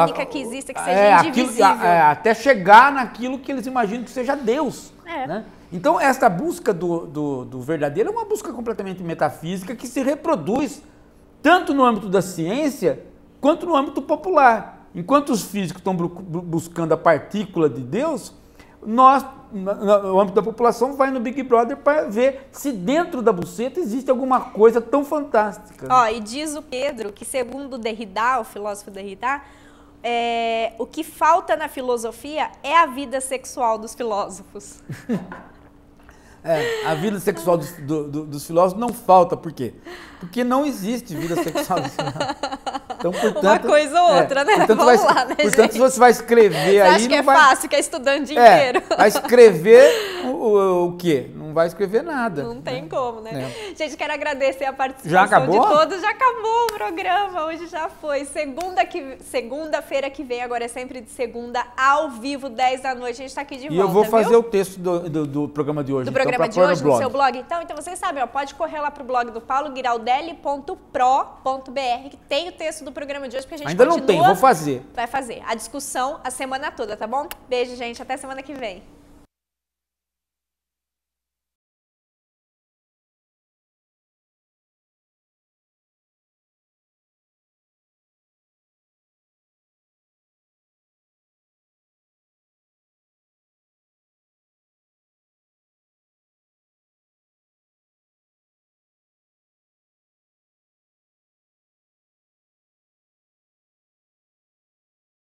única que existe que seja indivisível. Até chegar naquilo que eles imaginam que seja Deus. Né? Então, esta busca do verdadeiro é uma busca completamente metafísica que se reproduz tanto no âmbito da ciência quanto no âmbito popular. Enquanto os físicos estão buscando a partícula de Deus, nós, no âmbito da população, vai no Big Brother para ver se dentro da buceta existe alguma coisa tão fantástica. Ó, e diz o Pedro que, segundo Derrida, o filósofo Derrida, o que falta na filosofia é a vida sexual dos filósofos. A vida sexual dos filósofos não falta. Por quê? Porque não existe vida sexual dos filósofos. Então, portanto, uma coisa ou outra, né? Portanto, Vamos lá, né, portanto, se você vai escrever aí... Você acha que é fácil, que é estudando o dia inteiro? Vai escrever o quê? Não vai escrever nada. Não tem como, né? Gente, quero agradecer a participação já acabou? de todos. Já acabou o programa, hoje já foi. Segunda-feira que vem, agora é sempre de segunda, ao vivo, 10 da noite, a gente tá aqui de volta, E eu vou fazer o texto do programa de hoje. Do programa de hoje, no seu blog? Então vocês sabem, ó, pode correr lá pro blog do paulogiraldelli.pro.br, que tem o texto do programa de hoje, porque a gente ainda não tem, vou fazer. Vai fazer a discussão a semana toda, tá bom? Beijo, gente, até semana que vem.